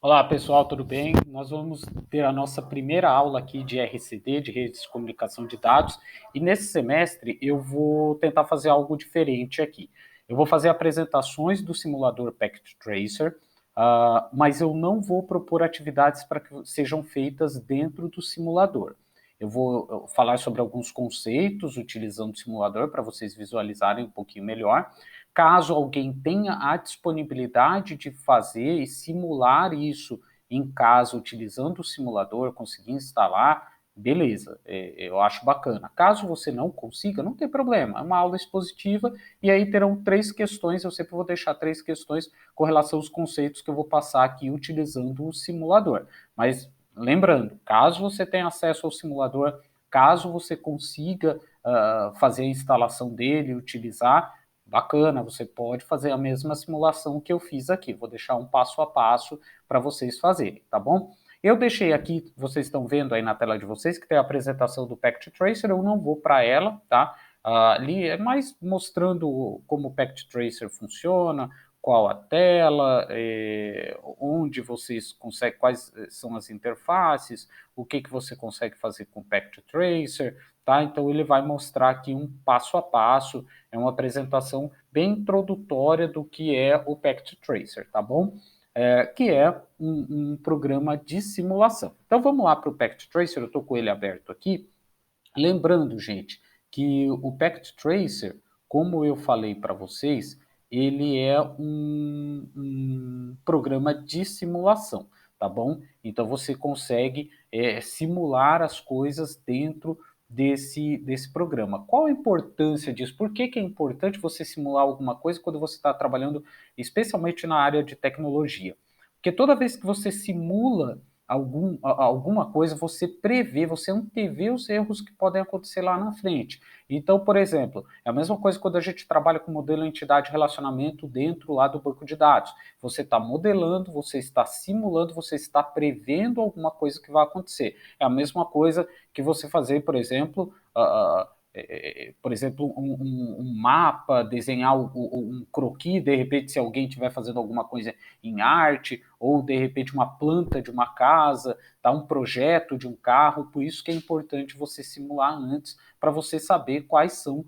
Olá pessoal, tudo bem? Nós vamos ter a nossa primeira aula aqui de RCD, de redes de comunicação de dados, e nesse semestre eu vou tentar fazer algo diferente aqui. Eu vou fazer apresentações do simulador Packet Tracer, mas eu não vou propor atividades para que sejam feitas dentro do simulador. Eu vou falar sobre alguns conceitos utilizando o simulador para vocês visualizarem um pouquinho melhor. Caso alguém tenha a disponibilidade de fazer e simular isso em casa utilizando o simulador, conseguir instalar, beleza, eu acho bacana. Caso você não consiga, não tem problema, é uma aula expositiva e aí terão 3 questões, eu sempre vou deixar 3 questões com relação aos conceitos que eu vou passar aqui utilizando o simulador. Mas lembrando, caso você tenha acesso ao simulador, caso você consiga fazer a instalação dele, utilizar, bacana, você pode fazer a mesma simulação que eu fiz aqui. Vou deixar um passo a passo para vocês fazerem, tá bom? Eu deixei aqui, vocês estão vendo aí na tela de vocês, que tem a apresentação do Packet Tracer, eu não vou para ela, tá? Ali é mais mostrando como o Packet Tracer funciona, qual a tela, onde vocês conseguem, quais são as interfaces, o que você consegue fazer com o Packet Tracer, tá? Então ele vai mostrar aqui um passo a passo, é uma apresentação bem introdutória do que é o Packet Tracer, tá bom? Que é um programa de simulação. Então vamos lá para o Packet Tracer, eu estou com ele aberto aqui. Lembrando, gente, que o Packet Tracer, como eu falei para vocês, ele é um programa de simulação, tá bom? Então você consegue simular as coisas dentro desse programa. Qual a importância disso? Por que é importante você simular alguma coisa quando você está trabalhando, especialmente na área de tecnologia? Porque toda vez que você simula alguma coisa, você prevê, você antevê os erros que podem acontecer lá na frente. Então, por exemplo, é a mesma coisa quando a gente trabalha com modelo entidade relacionamento dentro lá do banco de dados. Você está modelando, você está simulando, você está prevendo alguma coisa que vai acontecer. É a mesma coisa que você fazer, por exemplo, um mapa, desenhar um croquis, de repente, se alguém estiver fazendo alguma coisa em arte, ou de repente uma planta de uma casa, tá? Um projeto de um carro, por isso que é importante você simular antes, para você saber quais são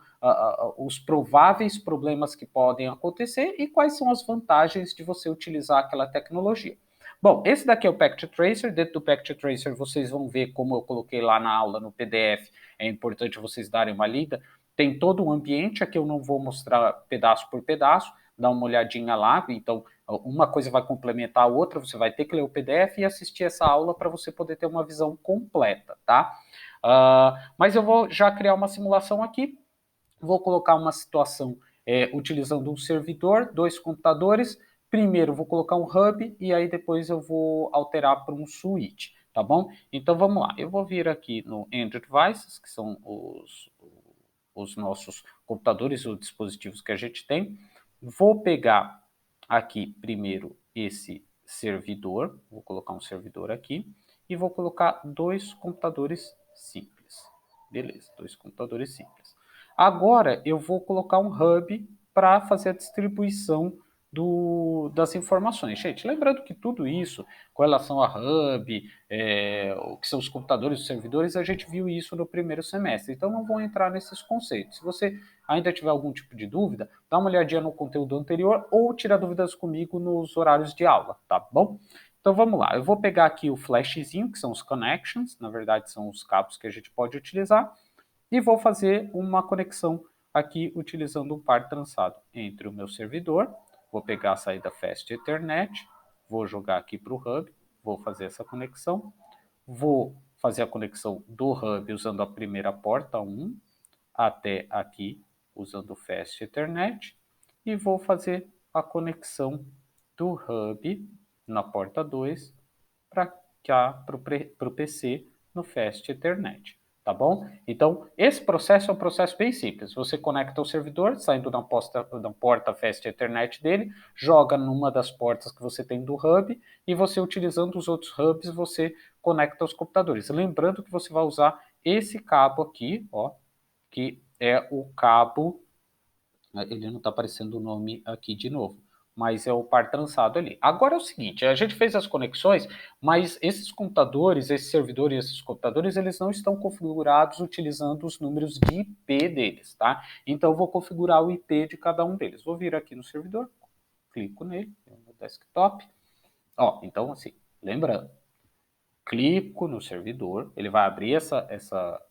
os prováveis problemas que podem acontecer e quais são as vantagens de você utilizar aquela tecnologia. Bom, esse daqui é o Packet Tracer. Dentro do Packet Tracer vocês vão ver, como eu coloquei lá na aula no PDF, é importante vocês darem uma lida. Tem todo um ambiente, aqui eu não vou mostrar pedaço por pedaço, dá uma olhadinha lá, então uma coisa vai complementar a outra, você vai ter que ler o PDF e assistir essa aula para você poder ter uma visão completa, tá? Mas eu vou já criar uma simulação aqui, vou colocar uma situação utilizando um servidor, 2 computadores. Primeiro vou colocar um hub e aí depois eu vou alterar para um switch, tá bom? Então vamos lá, eu vou vir aqui no Android Devices, que são os nossos computadores ou dispositivos que a gente tem. Vou pegar aqui primeiro esse servidor, vou colocar um servidor aqui e vou colocar 2 computadores simples. Beleza, 2 computadores simples. Agora eu vou colocar um hub para fazer a distribuição das informações. Gente, lembrando que tudo isso, com relação a hub, o que são os computadores, os servidores, a gente viu isso no primeiro semestre, então não vou entrar nesses conceitos. Se você ainda tiver algum tipo de dúvida, dá uma olhadinha no conteúdo anterior ou tira dúvidas comigo nos horários de aula, tá bom? Então vamos lá, eu vou pegar aqui o flashzinho, que são os connections, na verdade são os cabos que a gente pode utilizar, e vou fazer uma conexão aqui utilizando um par trançado entre o meu servidor. Vou pegar a saída Fast Ethernet, vou jogar aqui para o hub, vou fazer essa conexão, vou fazer a conexão do hub usando a primeira porta 1 até aqui usando o Fast Ethernet e vou fazer a conexão do hub na porta 2 para cá para o PC no Fast Ethernet, tá bom? Então, esse processo é um processo bem simples. Você conecta o servidor, saindo da porta Fast Ethernet dele, joga numa das portas que você tem do hub e você, utilizando os outros hubs, você conecta os computadores. Lembrando que você vai usar esse cabo aqui, ó, que é o cabo, ele não está aparecendo o nome aqui de novo, mas é o par trançado ali. Agora é o seguinte, a gente fez as conexões, mas esses computadores, esses servidores e esses computadores, eles não estão configurados utilizando os números de IP deles, tá? Então eu vou configurar o IP de cada um deles. Vou vir aqui no servidor, clico nele, no desktop. Ó, então assim, lembrando, clico no servidor, ele vai abrir essa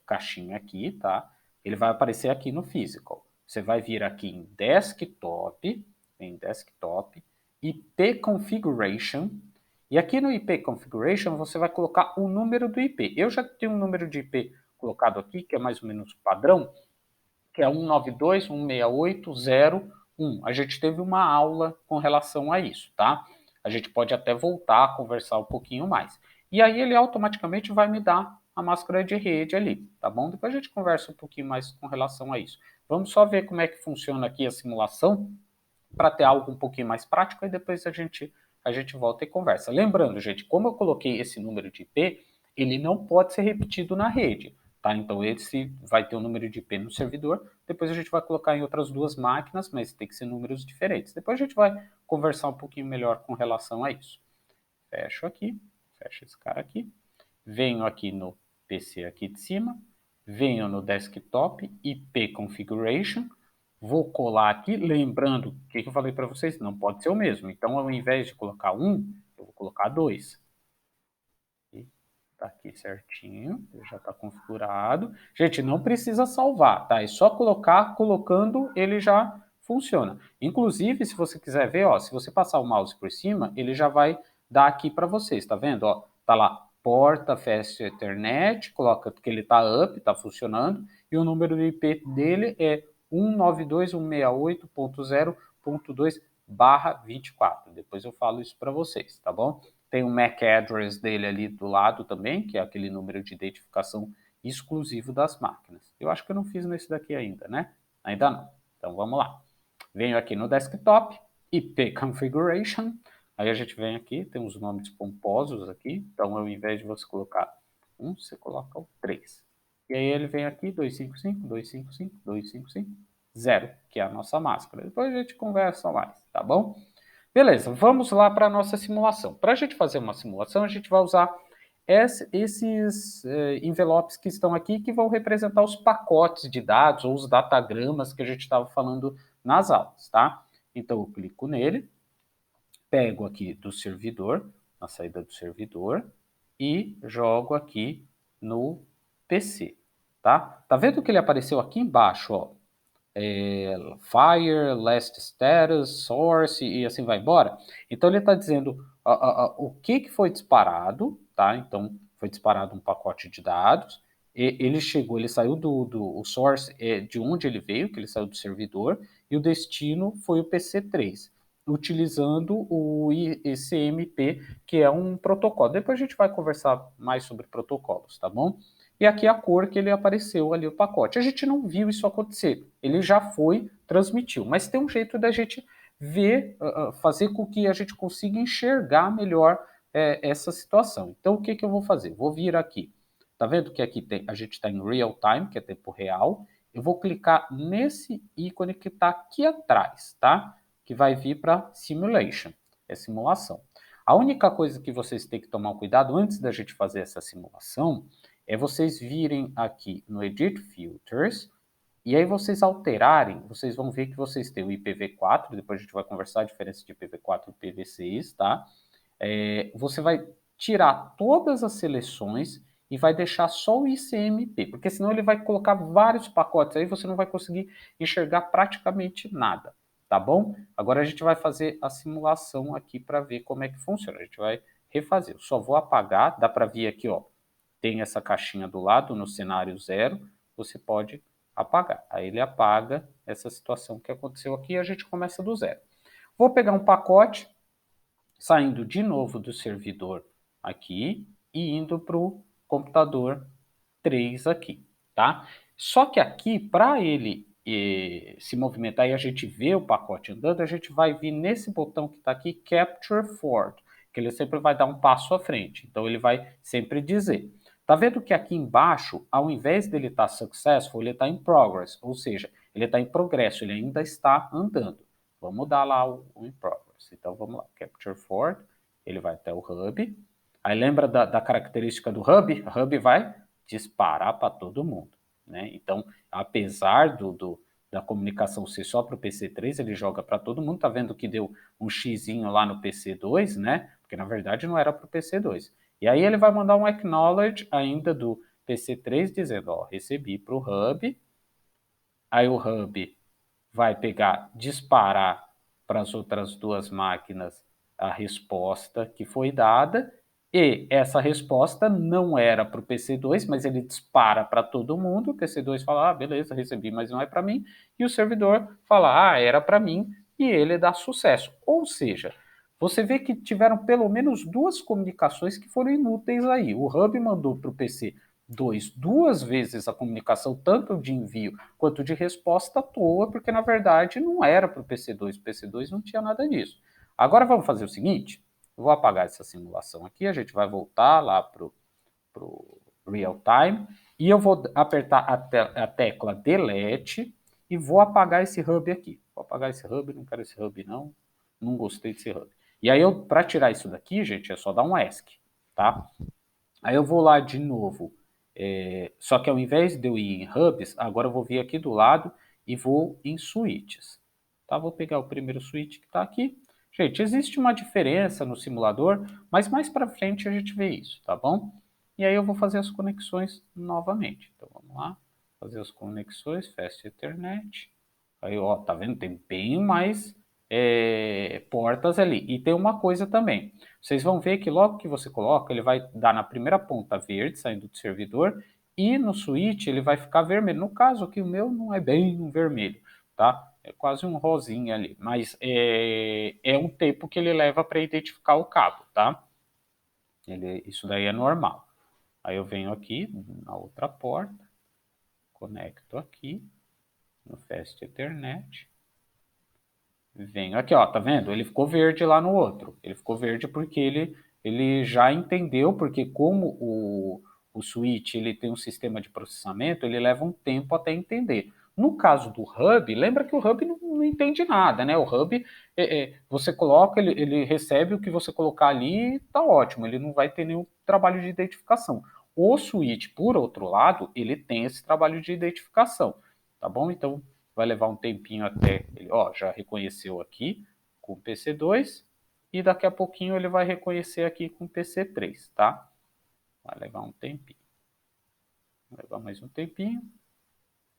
caixinha aqui, tá? Ele vai aparecer aqui no Physical. Você vai vir aqui em Desktop, IP Configuration, e aqui no IP Configuration você vai colocar o número do IP. Eu já tenho um número de IP colocado aqui, que é mais ou menos padrão, que é 192.168.0.1. A gente teve uma aula com relação a isso, tá? A gente pode até voltar a conversar um pouquinho mais. E aí ele automaticamente vai me dar a máscara de rede ali, tá bom? Depois a gente conversa um pouquinho mais com relação a isso. Vamos só ver como é que funciona aqui a simulação para ter algo um pouquinho mais prático e depois a gente volta e conversa. Lembrando, gente, como eu coloquei esse número de IP, ele não pode ser repetido na rede. Tá? Então, esse vai ter um número de IP no servidor, depois a gente vai colocar em outras duas máquinas, mas tem que ser números diferentes. Depois a gente vai conversar um pouquinho melhor com relação a isso. Fecho aqui, fecho esse cara aqui, venho aqui no PC aqui de cima, venho no desktop, IP Configuration, vou colar aqui, lembrando o que eu falei para vocês, não pode ser o mesmo. Então, ao invés de colocar 1, eu vou colocar 2. Tá aqui certinho, já está configurado. Gente, não precisa salvar, tá? É só colocar, colocando, ele já funciona. Inclusive, se você quiser ver, ó, se você passar o mouse por cima, ele já vai dar aqui para vocês, tá vendo? Ó, tá lá, porta Fast Ethernet, coloca que ele tá up, tá funcionando, e o número do IP dele é 192.168.0.2/24. Depois eu falo isso para vocês, tá bom? Tem o MAC address dele ali do lado também, que é aquele número de identificação exclusivo das máquinas. Eu acho que eu não fiz nesse daqui ainda, né? Ainda não. Então vamos lá. Venho aqui no desktop, IP Configuration. Aí a gente vem aqui, tem uns nomes pomposos aqui. Então, ao invés de você colocar 1, você coloca o 3. E aí ele vem aqui, 255, 255, 255, 0, que é a nossa máscara. Depois a gente conversa mais, tá bom? Beleza, vamos lá para a nossa simulação. Para a gente fazer uma simulação, a gente vai usar esses envelopes que estão aqui, que vão representar os pacotes de dados ou os datagramas que a gente estava falando nas aulas, tá? Então, eu clico nele, pego aqui do servidor, na saída do servidor, e jogo aqui no PC, tá? Tá vendo que ele apareceu aqui embaixo, ó? Fire, Last Status, Source e assim vai embora. Então ele está dizendo o que foi disparado, tá? Então foi disparado um pacote de dados. Ele chegou, ele saiu o source de onde ele veio, que ele saiu do servidor, e o destino foi o PC3, utilizando o ICMP, que é um protocolo. Depois a gente vai conversar mais sobre protocolos, tá bom? E aqui a cor que ele apareceu ali o pacote. A gente não viu isso acontecer, ele já foi, transmitiu, mas tem um jeito da gente ver, fazer com que a gente consiga enxergar melhor essa situação. Então o que eu vou fazer? Vou vir aqui, tá vendo que aqui a gente está em real time, que é tempo real, eu vou clicar nesse ícone que está aqui atrás, tá? Que vai vir para simulation, é simulação. A única coisa que vocês têm que tomar cuidado antes da gente fazer essa simulação é vocês virem aqui no Edit Filters e aí vocês alterarem, vocês vão ver que vocês têm o IPv4, depois a gente vai conversar a diferença de IPv4 e IPv6, tá? Você vai tirar todas as seleções e vai deixar só o ICMP, porque senão ele vai colocar vários pacotes, aí você não vai conseguir enxergar praticamente nada, tá bom? Agora a gente vai fazer a simulação aqui para ver como é que funciona, a gente vai refazer. Eu só vou apagar, dá para vir aqui, ó, tem essa caixinha do lado, no cenário 0, você pode apagar. Aí ele apaga essa situação que aconteceu aqui e a gente começa do 0. Vou pegar um pacote, saindo de novo do servidor aqui e indo para o computador 3 aqui, tá? Só que aqui, para ele se movimentar e a gente ver o pacote andando, a gente vai vir nesse botão que está aqui, Capture Forward, que ele sempre vai dar um passo à frente. Então, ele vai sempre dizer. Tá vendo que aqui embaixo, ao invés dele estar successful, ele está em progress, ou seja, ele está em progresso, ele ainda está andando. Vamos dar lá o in progress. Então vamos lá, capture for, ele vai até o hub. Aí lembra da característica do hub? O hub vai disparar para todo mundo, né? Então, apesar da comunicação ser só para o PC3, ele joga para todo mundo. Tá vendo que deu um xizinho lá no PC2, né? Porque na verdade não era para o PC2. E aí ele vai mandar um acknowledge ainda do PC3 dizendo, ó, recebi para o hub. Aí o hub vai pegar, disparar para as outras duas máquinas a resposta que foi dada, e essa resposta não era para o PC2, mas ele dispara para todo mundo, o PC2 fala, ah, beleza, recebi, mas não é para mim, e o servidor fala, ah, era para mim, e ele dá sucesso. Ou seja, você vê que tiveram pelo menos duas comunicações que foram inúteis aí. O hub mandou para o PC2 duas vezes a comunicação, tanto de envio quanto de resposta à toa, porque na verdade não era para o PC2. O PC2 não tinha nada disso. Agora vamos fazer o seguinte, eu vou apagar essa simulação aqui, a gente vai voltar lá para o real time, e eu vou apertar a tecla delete e vou apagar esse hub aqui. Vou apagar esse hub, não quero esse hub não, não gostei desse hub. E aí, para tirar isso daqui, gente, é só dar um ESC, tá? Aí eu vou lá de novo, só que ao invés de eu ir em hubs, agora eu vou vir aqui do lado e vou em switches. Tá? Vou pegar o primeiro switch que está aqui. Gente, existe uma diferença no simulador, mas mais para frente a gente vê isso, tá bom? E aí eu vou fazer as conexões novamente. Então vamos lá, fazer as conexões, Fast Ethernet. Aí, ó, tá vendo? Tem bem mais portas ali. E tem uma coisa também. Vocês vão ver que logo que você coloca, ele vai dar na primeira ponta verde, saindo do servidor, e no switch ele vai ficar vermelho. No caso aqui, o meu não é bem um vermelho, tá? É quase um rosinha ali. Mas é um tempo que ele leva para identificar o cabo, tá? Isso daí é normal. Aí eu venho aqui na outra porta, conecto aqui no Fast Ethernet. Venho aqui, ó, tá vendo? Ele ficou verde lá no outro. Ele ficou verde porque ele já entendeu, porque como o switch ele tem um sistema de processamento, ele leva um tempo até entender. No caso do hub, lembra que o hub não entende nada, né? O hub, você coloca, ele recebe o que você colocar ali e tá ótimo, ele não vai ter nenhum trabalho de identificação. O switch, por outro lado, ele tem esse trabalho de identificação, tá bom? Então, vai levar um tempinho até ele, ó, já reconheceu aqui com o PC2 e daqui a pouquinho ele vai reconhecer aqui com o PC3, tá? Vai levar um tempinho. Vai levar mais um tempinho.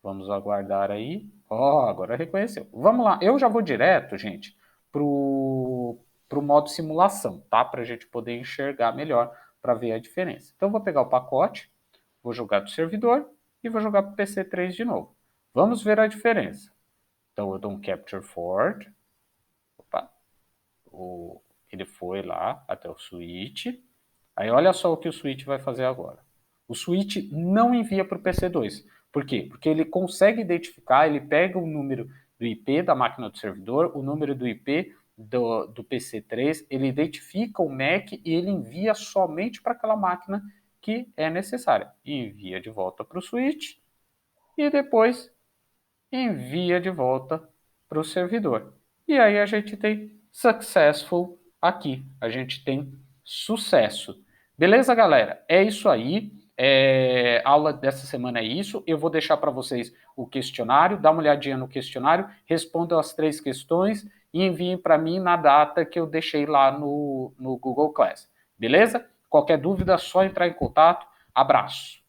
Vamos aguardar aí. Ó, agora reconheceu. Vamos lá, eu já vou direto, gente, pro modo simulação, tá? Para a gente poder enxergar melhor, para ver a diferença. Então, vou pegar o pacote, vou jogar do servidor e vou jogar para o PC3 de novo. Vamos ver a diferença. Então eu dou um capture forward. Opa. Ele foi lá até o switch. Aí olha só o que o switch vai fazer agora. O switch não envia para o PC2. Por quê? Porque ele consegue identificar, ele pega o número do IP da máquina do servidor, o número do IP do PC3, ele identifica o MAC e ele envia somente para aquela máquina que é necessária. Envia de volta para o switch e depois envia de volta para o servidor. E aí a gente tem successful aqui, a gente tem sucesso. Beleza, galera? É isso aí. A aula dessa semana é isso. Eu vou deixar para vocês o questionário, dá uma olhadinha no questionário, respondam as 3 questões e enviem para mim na data que eu deixei lá no Google Class. Beleza? Qualquer dúvida, é só entrar em contato. Abraço!